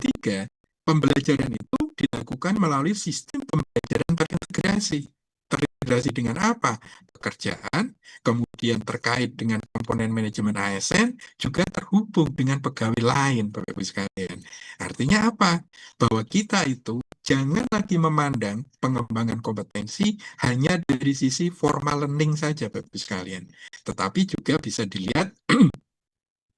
ketiga, pembelajaran itu dilakukan melalui sistem pembelajaran terintegrasi. Terintegrasi dengan apa? Pekerjaan, kemudian terkait dengan komponen manajemen ASN, juga terhubung dengan pegawai lain, Bapak Ibu sekalian. Artinya apa? Bahwa kita itu jangan lagi memandang pengembangan kompetensi hanya dari sisi formal learning saja, Bapak Ibu sekalian. Tetapi juga bisa dilihat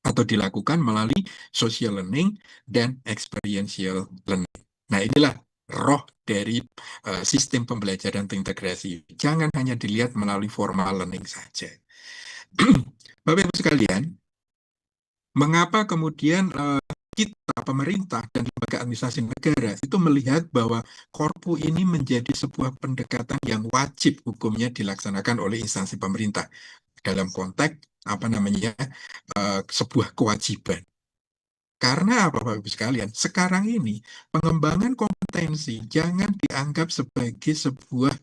atau dilakukan melalui social learning dan experiential learning. Nah, inilah roh dari sistem pembelajaran terintegrasi. Jangan hanya dilihat melalui formal learning saja. Bapak Ibu sekalian, mengapa kemudian kita, pemerintah, dan lembaga administrasi negara itu melihat bahwa Korpu ini menjadi sebuah pendekatan yang wajib hukumnya dilaksanakan oleh instansi pemerintah dalam konteks sebuah kewajiban. Karena apa, Bapak Ibu sekalian? Sekarang ini pengembangan kompetensi jangan dianggap sebagai sebuah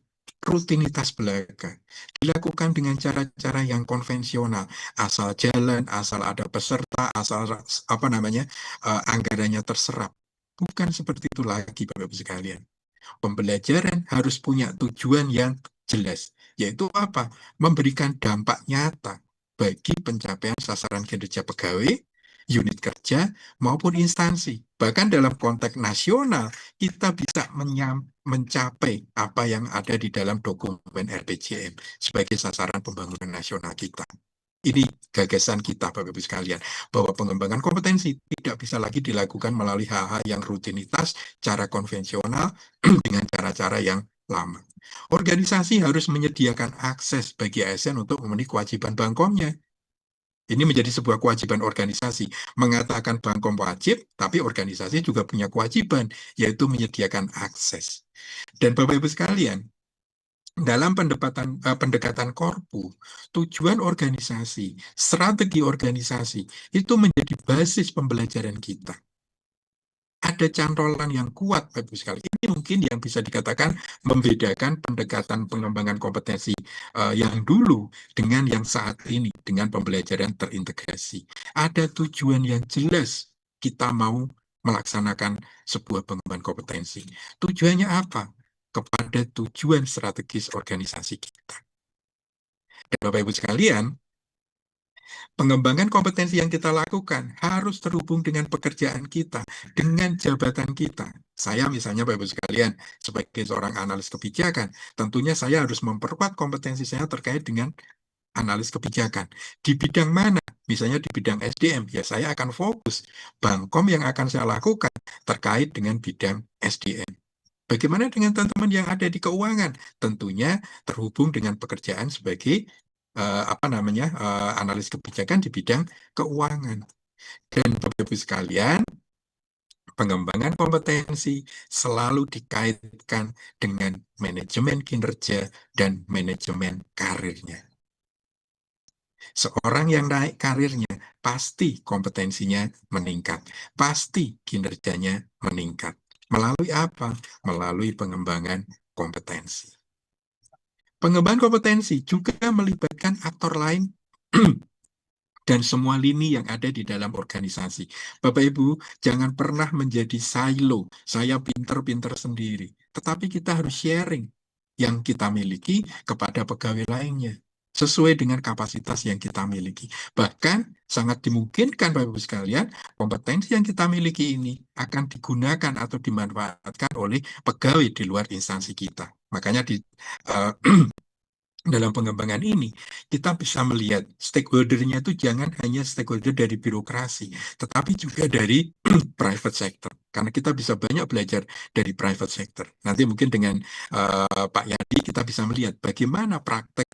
rutinitas belaka. Dilakukan dengan cara-cara yang konvensional, asal jalan, asal ada peserta, asal anggarannya terserap. Bukan seperti itu lagi, Bapak Ibu sekalian. Pembelajaran harus punya tujuan yang jelas, yaitu apa? Memberikan dampak nyata bagi pencapaian sasaran kinerja pegawai, unit kerja, maupun instansi. Bahkan dalam konteks nasional, kita bisa mencapai apa yang ada di dalam dokumen RPJM sebagai sasaran pembangunan nasional kita. Ini gagasan kita, Bapak Ibu sekalian, bahwa pengembangan kompetensi tidak bisa lagi dilakukan melalui hal-hal yang rutinitas, cara konvensional, dengan cara-cara yang lama. Organisasi harus menyediakan akses bagi ASN untuk memenuhi kewajiban Bangkomnya. Ini menjadi sebuah kewajiban organisasi. Mengatakan Bangkom wajib, tapi organisasi juga punya kewajiban, yaitu menyediakan akses. Dan Bapak Ibu sekalian, dalam pendekatan Korpu, tujuan organisasi, strategi organisasi, itu menjadi basis pembelajaran kita. Ada cantolan yang kuat, Bapak Ibu sekalian. Ini mungkin yang bisa dikatakan membedakan pendekatan pengembangan kompetensi yang dulu dengan yang saat ini, dengan pembelajaran terintegrasi. Ada tujuan yang jelas kita mau melaksanakan sebuah pengembangan kompetensi. Tujuannya apa? Kepada tujuan strategis organisasi kita. Dan Bapak Ibu sekalian, pengembangan kompetensi yang kita lakukan harus terhubung dengan pekerjaan kita, dengan jabatan kita. Saya misalnya Bapak Ibu sekalian, sebagai seorang analis kebijakan, tentunya saya harus memperkuat kompetensi saya terkait dengan analis kebijakan. Di bidang mana? Misalnya di bidang SDM, ya saya akan fokus Bangkom yang akan saya lakukan terkait dengan bidang SDM. Bagaimana dengan teman-teman yang ada di keuangan? Tentunya terhubung dengan pekerjaan sebagai analis kebijakan di bidang keuangan. Dan Bapak Ibu sekalian, pengembangan kompetensi selalu dikaitkan dengan manajemen kinerja dan manajemen karirnya. Seorang yang naik karirnya, pasti kompetensinya meningkat, pasti kinerjanya meningkat. Melalui apa? Melalui pengembangan kompetensi. Pengembangan kompetensi juga melibatkan aktor lain dan semua lini yang ada di dalam organisasi. Bapak Ibu, jangan pernah menjadi silo, saya pinter-pinter sendiri. Tetapi kita harus sharing yang kita miliki kepada pegawai lainnya, sesuai dengan kapasitas yang kita miliki. Bahkan sangat dimungkinkan Bapak Ibu sekalian, kompetensi yang kita miliki ini akan digunakan atau dimanfaatkan oleh pegawai di luar instansi kita. Makanya dalam pengembangan ini, kita bisa melihat stakeholder-nya itu jangan hanya stakeholder dari birokrasi, tetapi juga dari private sector. Karena kita bisa banyak belajar dari private sector. Nanti mungkin dengan Pak Yadi kita bisa melihat bagaimana praktek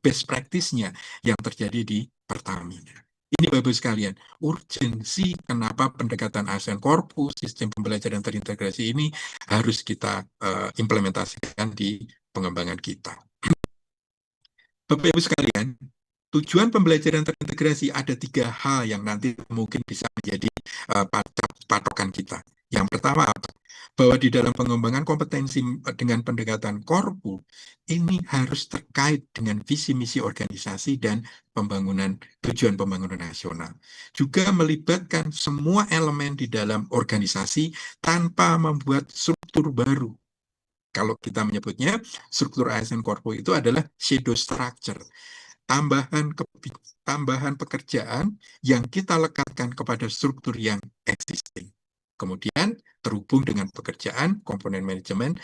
best practice-nya yang terjadi di Pertamina. Ini Bapak-Ibu sekalian, urgensi kenapa pendekatan ASN Korpu, sistem pembelajaran terintegrasi ini harus kita implementasikan di pengembangan kita. Bapak Ibu sekalian, tujuan pembelajaran terintegrasi ada 3 hal yang nanti mungkin bisa menjadi patokan kita. Yang pertama apa? bahwa di dalam pengembangan kompetensi dengan pendekatan korpu, ini harus terkait dengan visi misi organisasi dan tujuan pembangunan nasional. Juga melibatkan semua elemen di dalam organisasi tanpa membuat struktur baru. Kalau kita menyebutnya, struktur ASN Korpo itu adalah shadow structure, tambahan pekerjaan yang kita lekatkan kepada struktur yang existing. Kemudian terhubung dengan pekerjaan, komponen manajemen,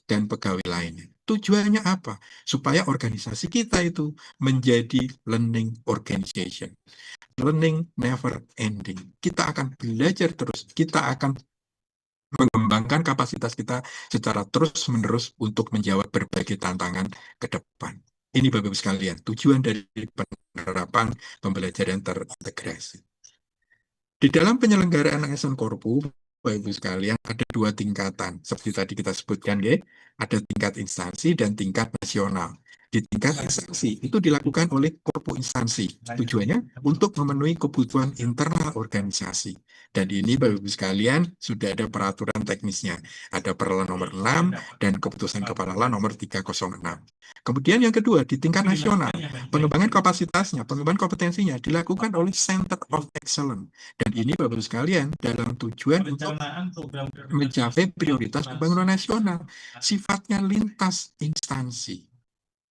dan pegawai lainnya. Tujuannya apa? Supaya organisasi kita itu menjadi learning organization. Learning never ending. Kita akan belajar terus. Kita akan mengembangkan kapasitas kita secara terus-menerus untuk menjawab berbagai tantangan ke depan. Ini Bapak Ibu sekalian, tujuan dari penerapan pembelajaran terintegrasi. Di dalam penyelenggaraan ASN Korpu, Bapak Ibu sekalian, ada dua tingkatan. Seperti tadi kita sebutkan, ya, ada tingkat instansi dan tingkat nasional. Di tingkat instansi, itu dilakukan oleh korpu instansi. Tujuannya untuk memenuhi kebutuhan internal organisasi. Dan ini, Bapak Ibu sekalian, sudah ada peraturan teknisnya. Ada Perla nomor 6 dan Keputusan Kepala nomor 306. Kemudian yang kedua, di tingkat nasional, pengembangan kapasitasnya, pengembangan kompetensinya dilakukan oleh Center of Excellence. Dan ini Bapak-Ibu sekalian dalam tujuan untuk mencapai prioritas pembangunan nasional. Sifatnya lintas instansi.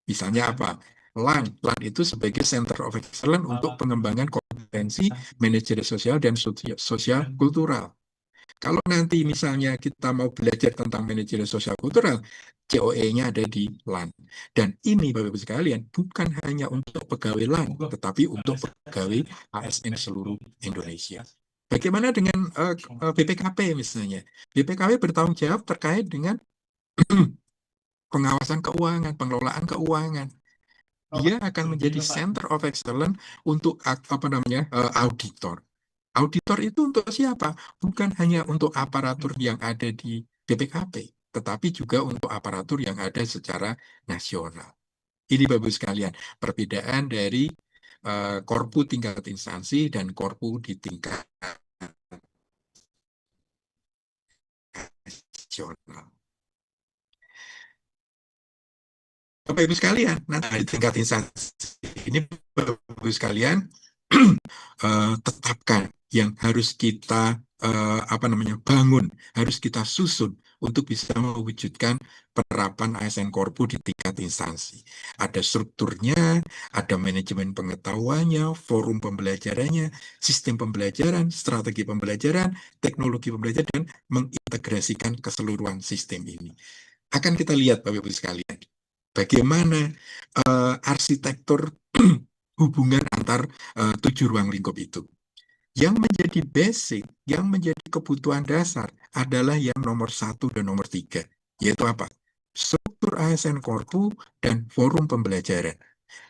Misalnya apa? LAN itu sebagai Center of Excellence untuk pengembangan kompetensi manajerial sosial dan sosial kultural. Kalau nanti misalnya kita mau belajar tentang manajerial sosial kultural, COE-nya ada di LAN. Dan ini Bapak-Ibu sekalian bukan hanya untuk pegawai LAN, tetapi untuk pegawai ASN seluruh Indonesia. Bagaimana dengan BPKP misalnya? BPKP bertanggung jawab terkait dengan pengawasan keuangan, pengelolaan keuangan. Dia akan menjadi Center of Excellence untuk auditor. Auditor itu untuk siapa? Bukan hanya untuk aparatur yang ada di BPKP, tetapi juga untuk aparatur yang ada secara nasional. Ini Bapak sekalian, perbedaan dari korpu tingkat instansi dan korpu di tingkat nasional. Bapak Ibu sekalian, nanti di tingkat instansi ini Bapak Ibu sekalian tetapkan yang harus kita bangun, harus kita susun untuk bisa mewujudkan penerapan ASN Korpu di tingkat instansi. Ada strukturnya, ada manajemen pengetahuannya, forum pembelajarannya, sistem pembelajaran, strategi pembelajaran, teknologi pembelajaran, dan mengintegrasikan keseluruhan sistem ini. Akan kita lihat Bapak Ibu sekalian, bagaimana arsitektur hubungan antar 7 ruang lingkup itu. Yang menjadi basic, yang menjadi kebutuhan dasar adalah yang nomor 1 dan nomor 3, yaitu apa? Struktur ASN Korpu dan forum pembelajaran.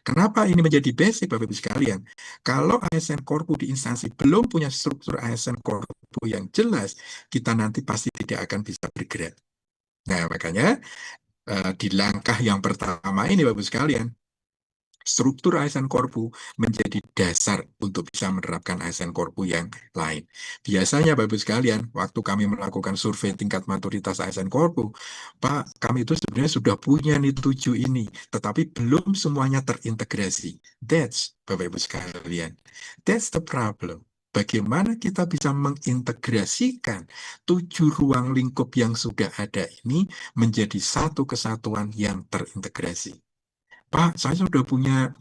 Kenapa ini menjadi basic, Bapak Ibu sekalian? Kalau ASN Korpu di instansi belum punya struktur ASN Korpu yang jelas, kita nanti pasti tidak akan bisa bergerak. Nah, makanya di langkah yang pertama ini, Bapak Ibu sekalian, struktur ASN Korpu menjadi dasar untuk bisa menerapkan ASN Korpu yang lain. Biasanya Bapak Ibu sekalian, waktu kami melakukan survei tingkat maturitas ASN Korpu, Pak, kami itu sebenarnya sudah punya nih 7 ini, tetapi belum semuanya terintegrasi. That's, Bapak Ibu sekalian, that's the problem. Bagaimana kita bisa mengintegrasikan 7 ruang lingkup yang sudah ada ini menjadi satu kesatuan yang terintegrasi. Pak, saya sudah punya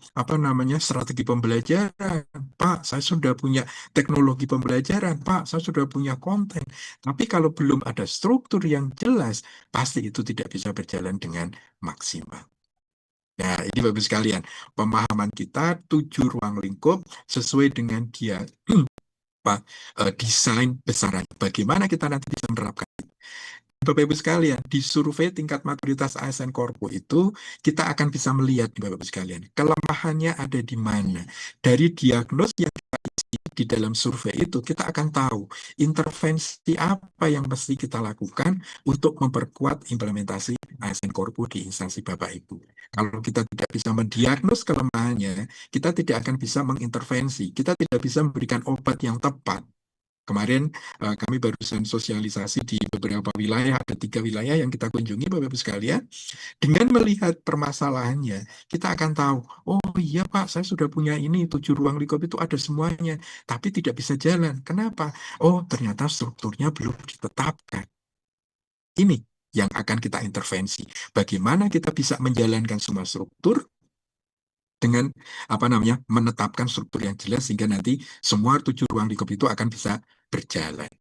strategi pembelajaran. Pak, saya sudah punya teknologi pembelajaran. Pak, saya sudah punya konten. Tapi kalau belum ada struktur yang jelas, pasti itu tidak bisa berjalan dengan maksimal. Nah, ini Bapak sekalian, pemahaman kita 7 ruang lingkup sesuai dengan dia desain besarannya. Bagaimana kita nanti bisa menerapkan. Bapak Ibu sekalian, di survei tingkat maturitas ASN Korpu itu, kita akan bisa melihat, Bapak Ibu sekalian, kelemahannya ada di mana. Dari diagnos yang kita isi di dalam survei itu, kita akan tahu intervensi apa yang mesti kita lakukan untuk memperkuat implementasi ASN Korpu di instansi Bapak Ibu. Kalau kita tidak bisa mendiagnos kelemahannya, kita tidak akan bisa mengintervensi, kita tidak bisa memberikan obat yang tepat. Kemarin kami barusan sosialisasi di beberapa wilayah, ada 3 wilayah yang kita kunjungi, Bapak Ibu sekalian. Dengan melihat permasalahannya, kita akan tahu, oh iya Pak, saya sudah punya ini, 7 ruang lingkup itu ada semuanya, tapi tidak bisa jalan. Kenapa? Oh, ternyata strukturnya belum ditetapkan. Ini yang akan kita intervensi. Bagaimana kita bisa menjalankan semua struktur dengan menetapkan struktur yang jelas sehingga nanti semua 7 ruang lingkup itu akan bisa berjalan.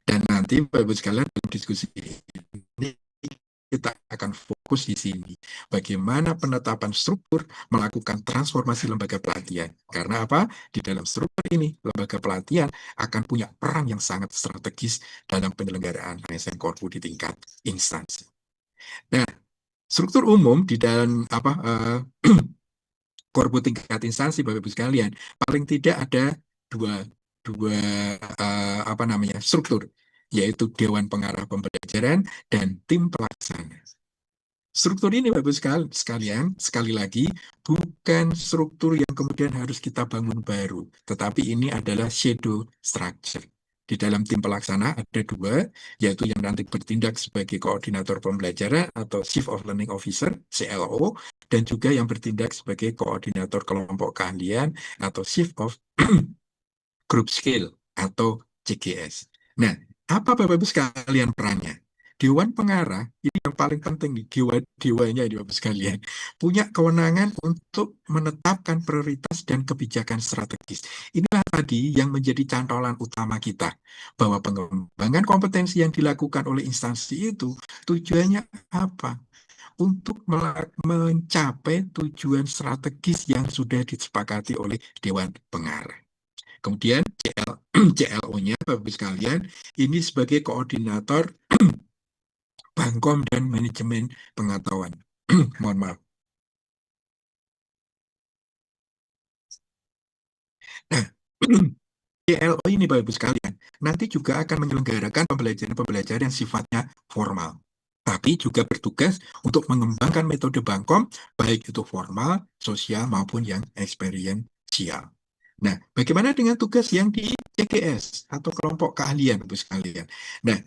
Dan nanti Bapak Ibu sekalian dalam diskusi ini kita akan fokus di sini. Bagaimana penetapan struktur melakukan transformasi lembaga pelatihan. Karena apa? Di dalam struktur ini, lembaga pelatihan akan punya peran yang sangat strategis dalam penyelenggaraan ASN Korpu di tingkat instansi. Nah, struktur umum di dalam Korpu tingkat instansi, Bapak Ibu sekalian, paling tidak ada dua dua struktur, yaitu Dewan Pengarah Pembelajaran dan tim pelaksana. Struktur ini, Bapak Ibu sekalian, sekali lagi, bukan struktur yang kemudian harus kita bangun baru, tetapi ini adalah shadow structure. Di dalam tim pelaksana ada 2, yaitu yang nanti bertindak sebagai koordinator pembelajaran atau Chief of Learning Officer, CLO, dan juga yang bertindak sebagai koordinator kelompok keahlian atau Chief of Group Skill atau CGS. Nah, apa Bapak Ibu sekalian perannya? Dewan Pengarah, ini yang paling penting nih, dewa-dewanya Bapak Ibu sekalian, punya kewenangan untuk menetapkan prioritas dan kebijakan strategis. Inilah tadi yang menjadi cantolan utama kita, bahwa pengembangan kompetensi yang dilakukan oleh instansi itu tujuannya apa? Untuk mencapai tujuan strategis yang sudah disepakati oleh Dewan Pengarah. Kemudian CLO-nya, Bapak Ibu sekalian, ini sebagai koordinator Bangkom dan Manajemen Pengetahuan. Mohon maaf. Nah, CLO ini, Bapak Ibu sekalian, nanti juga akan menyelenggarakan pembelajaran-pembelajaran yang sifatnya formal. Tapi juga bertugas untuk mengembangkan metode Bangkom, baik itu formal, sosial, maupun yang eksperiensial. Nah, bagaimana dengan tugas yang di CGS atau kelompok keahlian, Bapak sekalian? Nah,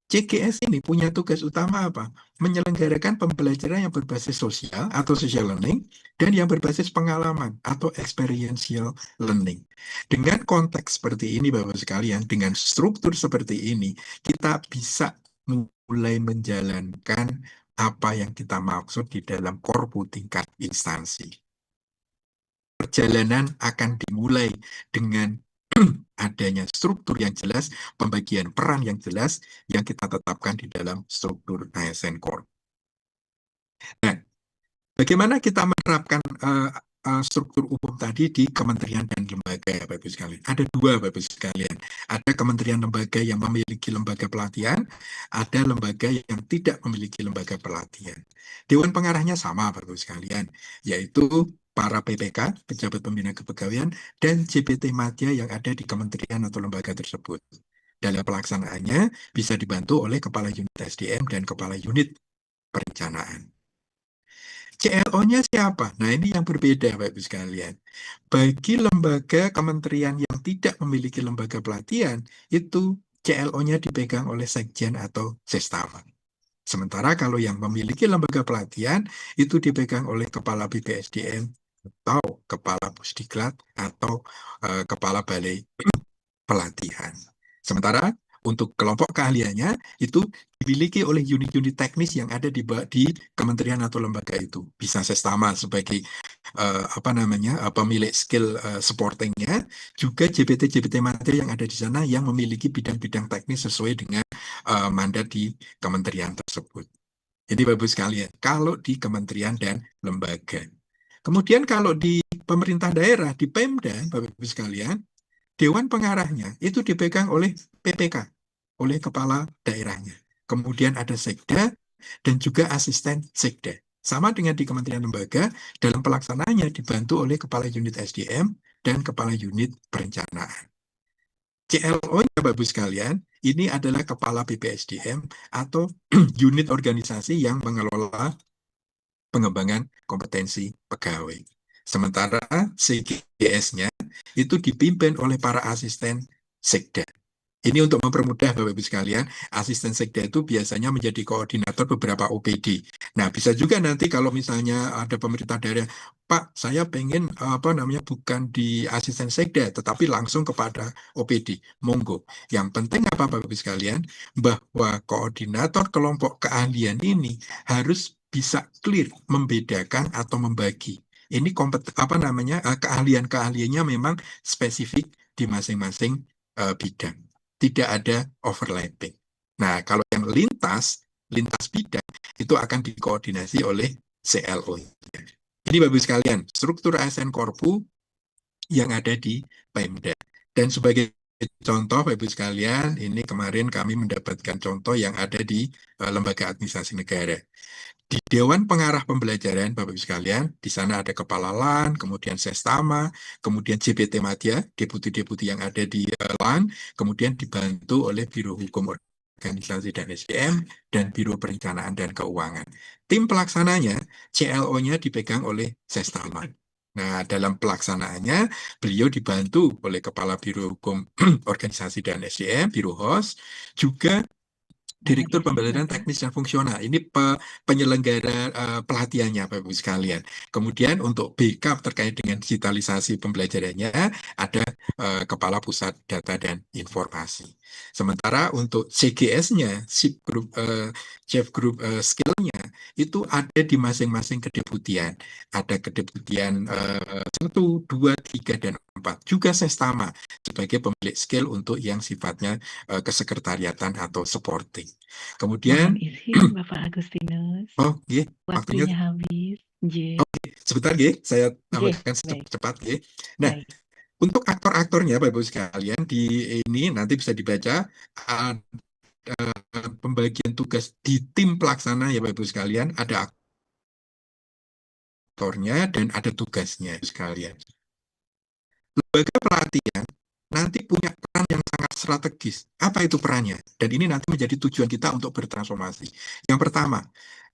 CGS ini punya tugas utama apa? Menyelenggarakan pembelajaran yang berbasis sosial atau social learning dan yang berbasis pengalaman atau experiential learning. Dengan konteks seperti ini, Bapak sekalian, dengan struktur seperti ini, kita bisa mulai menjalankan apa yang kita maksud di dalam korpu tingkat instansi. Perjalanan akan dimulai dengan adanya struktur yang jelas, pembagian peran yang jelas yang kita tetapkan di dalam struktur ASN Core. Nah, bagaimana kita menerapkan struktur umum tadi di kementerian dan lembaga, Bapak Ibu sekalian? Ada 2, Bapak Ibu sekalian. Ada kementerian lembaga yang memiliki lembaga pelatihan, ada lembaga yang tidak memiliki lembaga pelatihan. Dewan pengarahnya sama, Bapak Ibu sekalian, yaitu para PPK, pejabat pembina kepegawaian, dan JPT Madya yang ada di kementerian atau lembaga tersebut. Dalam pelaksanaannya bisa dibantu oleh Kepala Unit SDM dan Kepala Unit Perencanaan. CLO-nya siapa? Nah, ini yang berbeda, Bapak Ibu sekalian. Bagi lembaga kementerian yang tidak memiliki lembaga pelatihan, itu CLO-nya dipegang oleh Sekjen atau Sestama. Sementara kalau yang memiliki lembaga pelatihan, itu dipegang oleh Kepala BPSDM atau Kepala Pusdiklat atau Kepala Balai Pelatihan. Sementara untuk kelompok keahliannya itu dimiliki oleh unit-unit teknis yang ada di kementerian atau lembaga itu. Bisa Sestama sebagai pemilik skill supportingnya, juga JPT materi yang ada di sana yang memiliki bidang-bidang teknis sesuai dengan mandat di kementerian tersebut. Jadi Bapak Ibu sekalian, kalau di kementerian dan lembaga. Kemudian kalau di pemerintah daerah, di Pemda, Bapak Ibu sekalian, Dewan pengarahnya itu dipegang oleh PPK, oleh kepala daerahnya. Kemudian ada sekda dan juga asisten sekda. Sama dengan di kementerian lembaga, dalam pelaksanaannya dibantu oleh kepala unit SDM dan kepala unit perencanaan. CLO-nya, Bapak Ibu sekalian, ini adalah kepala BPSDM atau unit organisasi yang mengelola pengembangan kompetensi pegawai. Sementara CGS-nya itu dipimpin oleh para asisten sekda. Ini untuk mempermudah Bapak Ibu sekalian, asisten sekda itu biasanya menjadi koordinator beberapa OPD. Nah, bisa juga nanti kalau misalnya ada pemerintah daerah, Pak, saya pengen apa namanya bukan di asisten sekda, tetapi langsung kepada OPD. Monggo. Yang penting apa Bapak Ibu sekalian, bahwa koordinator kelompok keahlian ini harus bisa clear membedakan atau membagi. Ini apa namanya keahlian-keahliannya memang spesifik di masing-masing bidang, tidak ada overlapping. Nah, kalau yang lintas bidang itu akan dikoordinasi oleh CLO. Ini Bapak sekalian, struktur ASN Korpu yang ada di Pemda. Dan sebagai contoh Bapak Ibu sekalian, ini kemarin kami mendapatkan contoh yang ada di Lembaga Administrasi Negara. Di Dewan Pengarah Pembelajaran, Bapak Ibu sekalian, di sana ada Kepala LAN, kemudian Sestama, kemudian JPT Madya, deputi-deputi yang ada di LAN, kemudian dibantu oleh Biro Hukum Organisasi dan SDM, dan Biro Perencanaan dan Keuangan. Tim pelaksananya, CLO-nya dipegang oleh Sestama. Nah, dalam pelaksanaannya, beliau dibantu oleh Kepala Biro Hukum Organisasi dan SDM, Biro HOS, juga Direktur Pembelajaran Teknis dan Fungsional. Ini penyelenggara pelatihannya, Bapak Ibu sekalian. Kemudian untuk backup terkait dengan digitalisasi pembelajarannya, ada Kepala Pusat Data dan Informasi. Sementara untuk CGS-nya, Chief Group Skill-nya, itu ada di masing-masing kedeputian. Ada kedeputian 1, 2, 3, dan 4. Juga Sestama sebagai pemilik skill untuk yang sifatnya kesekretariatan atau supporting. Kemudian, mohon izin Bapak Agustinus, iya, waktunya habis. Sebentar, saya tambahkan Baik. cepat. Nah, Baik. untuk aktor-aktornya, Bapak Ibu sekalian, di ini nanti bisa dibaca pembagian tugas di tim pelaksana ya Bapak Ibu sekalian, ada aktornya dan ada tugasnya sekalian. Lembaga pelatihan nanti punya peran yang sangat strategis. Apa itu perannya? Dan ini nanti menjadi tujuan kita untuk bertransformasi. Yang pertama,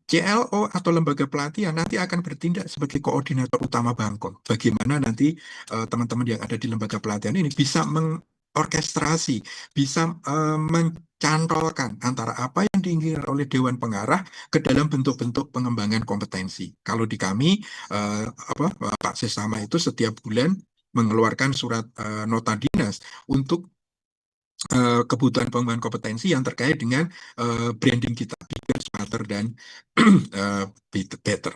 CLO atau lembaga pelatihan nanti akan bertindak sebagai koordinator utama Bangkok. Bagaimana nanti teman-teman yang ada di lembaga pelatihan ini bisa mengorkestrasi, bisa mencantolkan antara apa yang diinginkan oleh Dewan Pengarah ke dalam bentuk-bentuk pengembangan kompetensi. Kalau di kami, Pak Sesama itu setiap bulan mengeluarkan surat nota dinas untuk kebutuhan pengembangan kompetensi yang terkait dengan branding kita, bigger, smarter, dan better.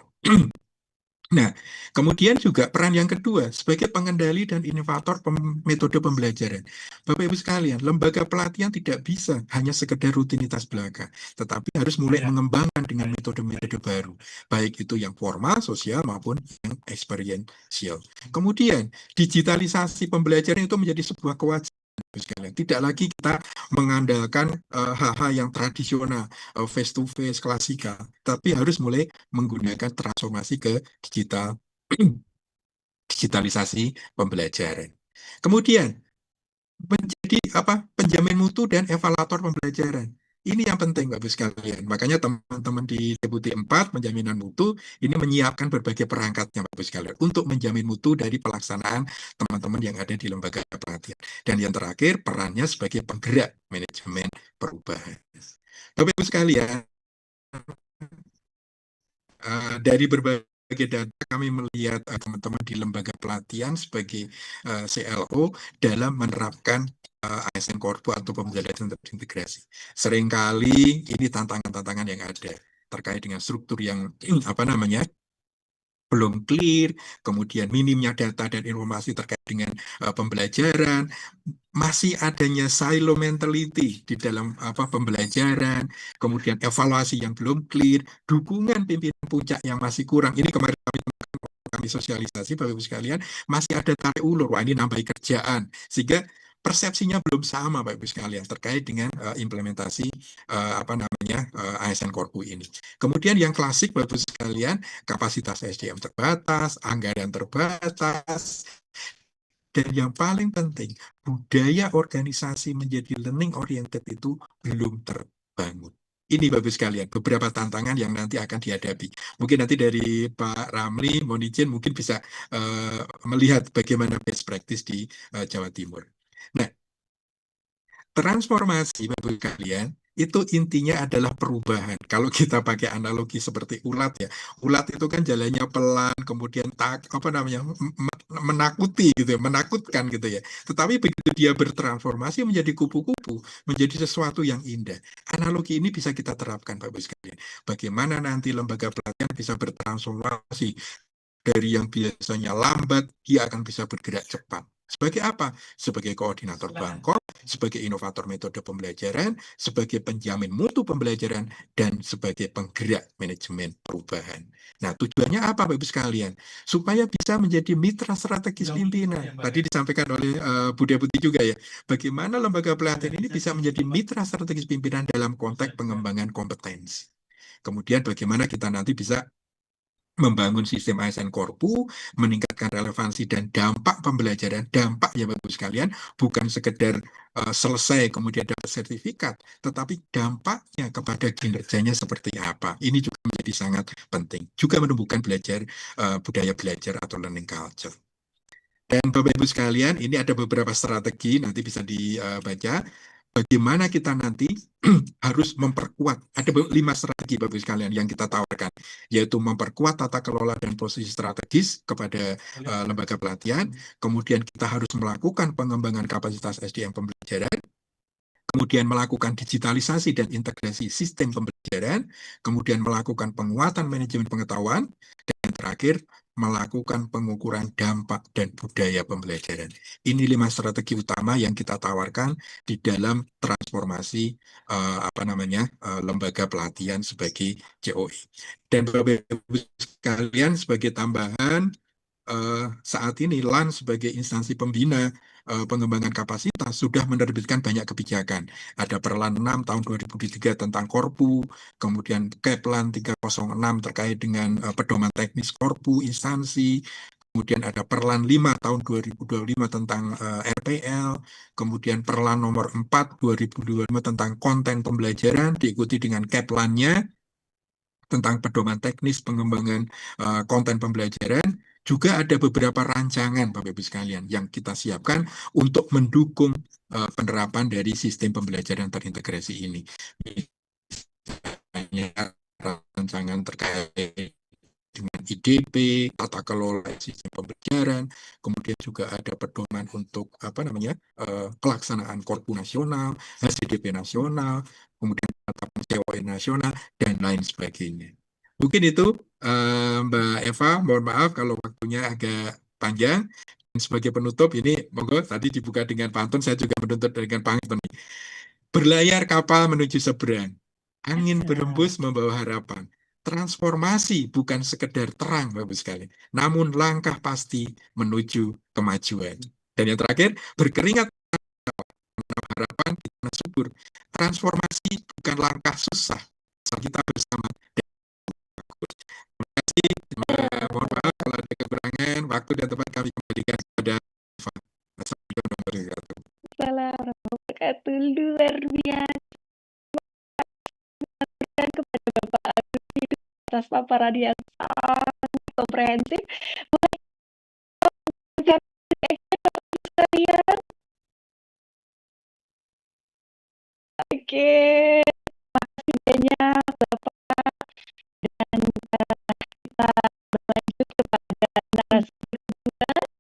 Nah, kemudian juga peran yang kedua sebagai pengendali dan inovator metode pembelajaran. Bapak Ibu sekalian, lembaga pelatihan tidak bisa hanya sekedar rutinitas belaka, tetapi harus mulai mengembangkan dengan metode-metode baru, baik itu yang formal, sosial, maupun yang experiential. Kemudian, digitalisasi pembelajaran itu menjadi sebuah kewajiban. Tidak lagi kita mengandalkan hal-hal yang tradisional, face to face, klasikal, tapi harus mulai menggunakan transformasi ke digitalisasi pembelajaran. Kemudian menjadi penjamin mutu dan evaluator pembelajaran. Ini yang penting Bapak sekalian. Makanya teman-teman di Deputi 4 penjaminan mutu ini menyiapkan berbagai perangkatnya Bapak sekalian untuk menjamin mutu dari pelaksanaan teman-teman yang ada di lembaga pelatihan. Dan yang terakhir perannya sebagai penggerak manajemen perubahan. Bapak Ibu sekalian, dari berbagai data kami melihat teman-teman di lembaga pelatihan sebagai CLO dalam menerapkan ASN Korpo atau pembelajaran terintegrasi. Seringkali ini tantangan-tantangan yang ada terkait dengan struktur yang belum clear, kemudian minimnya data dan informasi terkait dengan pembelajaran, masih adanya silo mentality di dalam pembelajaran, kemudian evaluasi yang belum clear, dukungan pimpinan puncak yang masih kurang. Ini kemarin kami sosialisasi Bapak Ibu sekalian, masih ada tarik ulur, wah ini nambah kerjaan, sehingga persepsinya belum sama Bapak Ibu sekalian terkait dengan implementasi ASN Korpu ini. Kemudian yang klasik Bapak Ibu sekalian, kapasitas SDM terbatas, anggaran terbatas, dan yang paling penting, budaya organisasi menjadi learning oriented itu belum terbangun. Ini Bapak sekalian, beberapa tantangan yang nanti akan dihadapi. Mungkin nanti dari Pak Ramli, mohon izin, mungkin bisa melihat bagaimana best practice di Jawa Timur. Nah, Transformasi, Bapak Ibu sekalian, itu intinya adalah perubahan. Kalau kita pakai analogi seperti ulat ya, ulat itu kan jalannya pelan, kemudian menakuti gitu ya, menakutkan gitu ya. Tetapi begitu dia bertransformasi menjadi kupu-kupu, menjadi sesuatu yang indah. Analogi ini bisa kita terapkan, Bapak Ibu sekalian. Bagaimana nanti lembaga pelatihan bisa bertransformasi dari yang biasanya lambat, dia akan bisa bergerak cepat. Sebagai apa? Sebagai koordinator bangkok, sebagai inovator metode pembelajaran, sebagai penjamin mutu pembelajaran, dan sebagai penggerak manajemen perubahan. Nah, tujuannya apa, Bapak Ibu sekalian? Supaya bisa menjadi mitra strategis pimpinan. Tadi disampaikan oleh Budha Putih juga ya. Bagaimana lembaga pelatihan ini bisa menjadi mitra strategis pimpinan dalam konteks pengembangan kompetensi. Kemudian bagaimana kita nanti bisa membangun sistem ASN Korpu, meningkatkan relevansi dan dampak pembelajaran, dampak ya Bapak Ibu sekalian, bukan sekedar selesai kemudian dapat sertifikat, tetapi dampaknya kepada kinerjanya seperti apa. Ini juga menjadi sangat penting. Juga menumbuhkan budaya belajar atau learning culture. Dan Bapak Ibu sekalian, ini ada beberapa strategi, nanti bisa dibaca. Bagaimana kita nanti harus memperkuat, ada 5 strategi Bapak Ibu sekalian yang kita tawarkan, yaitu memperkuat tata kelola dan posisi strategis kepada lembaga pelatihan, kemudian kita harus melakukan pengembangan kapasitas SDM pembelajaran, kemudian melakukan digitalisasi dan integrasi sistem pembelajaran, kemudian melakukan penguatan manajemen pengetahuan, dan terakhir melakukan pengukuran dampak dan budaya pembelajaran. Ini 5 strategi utama yang kita tawarkan di dalam transformasi lembaga pelatihan sebagai COI. Dan Bapak Ibu sekalian, sebagai tambahan, saat ini LAN sebagai instansi pembina pengembangan kapasitas sudah menerbitkan banyak kebijakan. Ada Perlan 6 tahun 2003 tentang Korpu, kemudian Keplan 306 terkait dengan pedoman teknis Korpu instansi, kemudian ada Perlan 5 tahun 2025 tentang RPL, kemudian Perlan nomor 4 2025 tentang konten pembelajaran, diikuti dengan Keplannya tentang pedoman teknis pengembangan konten pembelajaran. Juga ada beberapa rancangan Bapak Ibu sekalian yang kita siapkan untuk mendukung penerapan dari sistem pembelajaran terintegrasi ini. Misalnya rancangan terkait dengan IDP, tata kelola sistem pembelajaran, kemudian juga ada pedoman untuk pelaksanaan Korpu nasional, HCDP nasional, kemudian penetapan COI nasional, dan lain sebagainya. Mungkin itu Mbak Eva, mohon maaf kalau waktunya agak panjang. Dan sebagai penutup ini, monggo tadi dibuka dengan pantun, saya juga menuntut dengan pantun. Berlayar kapal menuju seberang, angin berembus membawa harapan. Transformasi bukan sekedar terang, Bapak sekali, namun langkah pasti menuju kemajuan. Dan yang terakhir, berkeringat harapan kita subur. Transformasi bukan langkah susah, asal kita bersama. Terima kasih. Mohon maaf kalau ada kekurangan waktu dan tempat kami kembalikan kepada Eva. Assalamualaikum warahmatullahi wabarakatuh. Assalamualaikum warahmatullahi wabarakatuh. Luar biasa kepada Bapak Agus itu atas paparan yang sangat komprehensif. Sekalian. Oke,